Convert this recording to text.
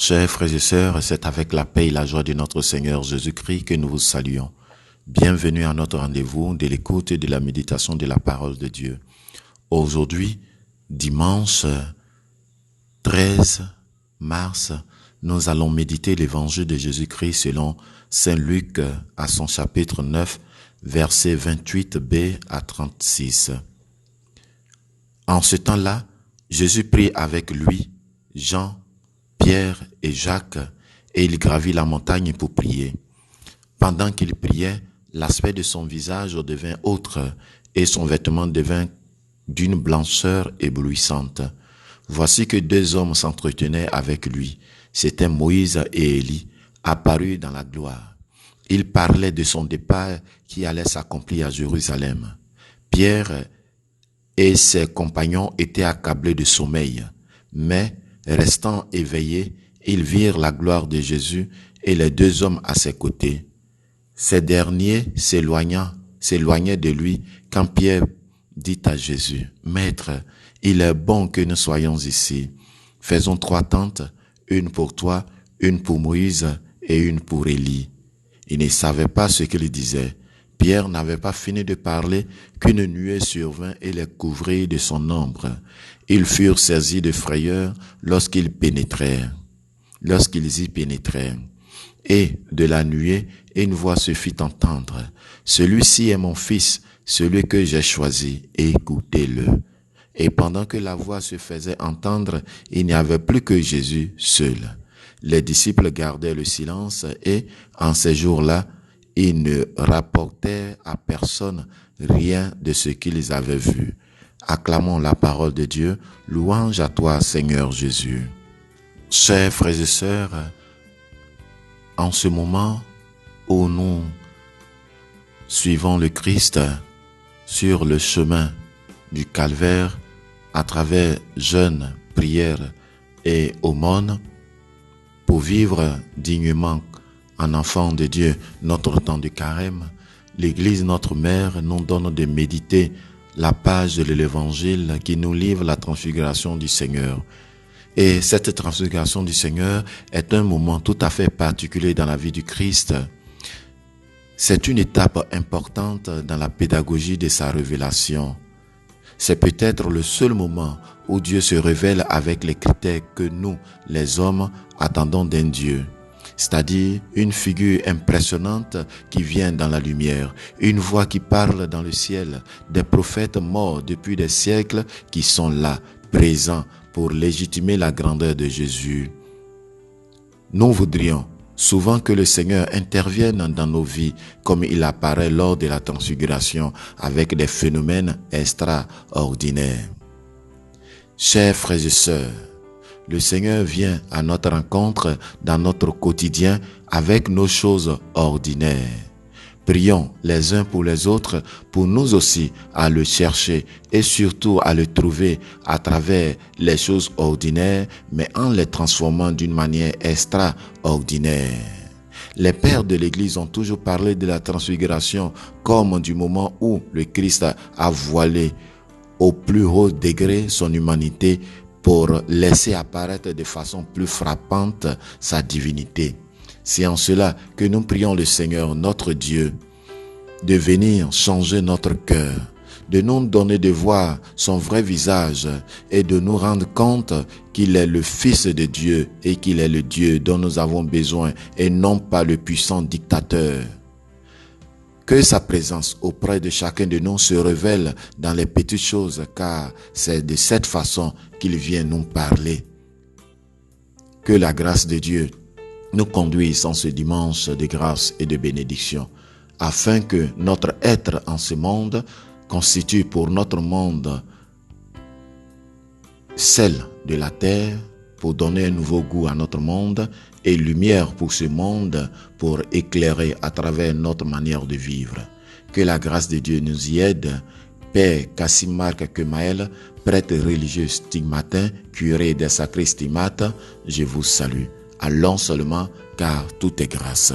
Chers frères et sœurs, c'est avec la paix et la joie de notre Seigneur Jésus-Christ que nous vous saluons. Bienvenue à notre rendez-vous de l'écoute et de la méditation de la parole de Dieu. Aujourd'hui, dimanche 13 mars, nous allons méditer l'évangile de Jésus-Christ selon Saint Luc à son chapitre 9, versets 28b à 36. En ce temps-là, Jésus prit avec lui Jean, Pierre et Jacques, et il gravit la montagne pour prier. Pendant qu'il priait, l'aspect de son visage devint autre, et son vêtement devint d'une blancheur éblouissante. Voici que deux hommes s'entretenaient avec lui. C'étaient Moïse et Élie, apparus dans la gloire. Ils parlaient de son départ qui allait s'accomplir à Jérusalem. Pierre et ses compagnons étaient accablés de sommeil, mais restant éveillés, ils virent la gloire de Jésus et les deux hommes à ses côtés. Ces derniers s'éloignaient de lui quand Pierre dit à Jésus, « Maître, il est bon que nous soyons ici. Faisons 3 tentes, une pour toi, une pour Moïse et une pour Élie. » Ils ne savaient pas ce qu'il disait. Pierre n'avait pas fini de parler qu'une nuée survint et les couvrit de son ombre. Ils furent saisis de frayeur lorsqu'ils y pénétrèrent. Et de la nuée, une voix se fit entendre. « Celui-ci est mon fils, celui que j'ai choisi, écoutez-le. » Et pendant que la voix se faisait entendre, il n'y avait plus que Jésus seul. Les disciples gardaient le silence et, en ces jours-là, ils ne rapportèrent à personne rien de ce qu'ils avaient vu. Acclamons la parole de Dieu. Louange à toi, Seigneur Jésus. Chers frères et sœurs, en ce moment où nous suivons le Christ sur le chemin du calvaire à travers jeûne, prière et aumône pour vivre dignement en enfant de Dieu notre temps de carême, l'Église, notre mère, nous donne de méditer la page de l'Évangile qui nous livre la transfiguration du Seigneur. Et cette transfiguration du Seigneur est un moment tout à fait particulier dans la vie du Christ. C'est une étape importante dans la pédagogie de sa révélation. C'est peut-être le seul moment où Dieu se révèle avec les critères que nous, les hommes, attendons d'un Dieu. C'est-à-dire une figure impressionnante qui vient dans la lumière, une voix qui parle dans le ciel, des prophètes morts depuis des siècles qui sont là, présents pour légitimer la grandeur de Jésus. Nous voudrions souvent que le Seigneur intervienne dans nos vies comme il apparaît lors de la transfiguration avec des phénomènes extraordinaires. Chers frères et sœurs, le Seigneur vient à notre rencontre dans notre quotidien avec nos choses ordinaires. Prions les uns pour les autres pour nous aussi à le chercher et surtout à le trouver à travers les choses ordinaires mais en les transformant d'une manière extraordinaire. Les pères de l'Église ont toujours parlé de la transfiguration comme du moment où le Christ a voilé au plus haut degré son humanité pour laisser apparaître de façon plus frappante sa divinité. C'est en cela que nous prions le Seigneur, notre Dieu, de venir changer notre cœur, de nous donner de voir son vrai visage et de nous rendre compte qu'il est le Fils de Dieu et qu'il est le Dieu dont nous avons besoin et non pas le puissant dictateur. Que sa présence auprès de chacun de nous se révèle dans les petites choses, car c'est de cette façon qu'il vient nous parler. Que la grâce de Dieu nous conduise en ce dimanche de grâce et de bénédiction, afin que notre être en ce monde constitue pour notre monde sel de la terre, pour donner un nouveau goût à notre monde et lumière pour ce monde, pour éclairer à travers notre manière de vivre. Que la grâce de Dieu nous y aide. Père Cassim Marc Kemael, prêtre religieux stigmatin, curé des sacrés stigmates, je vous salue. Allons seulement, car tout est grâce.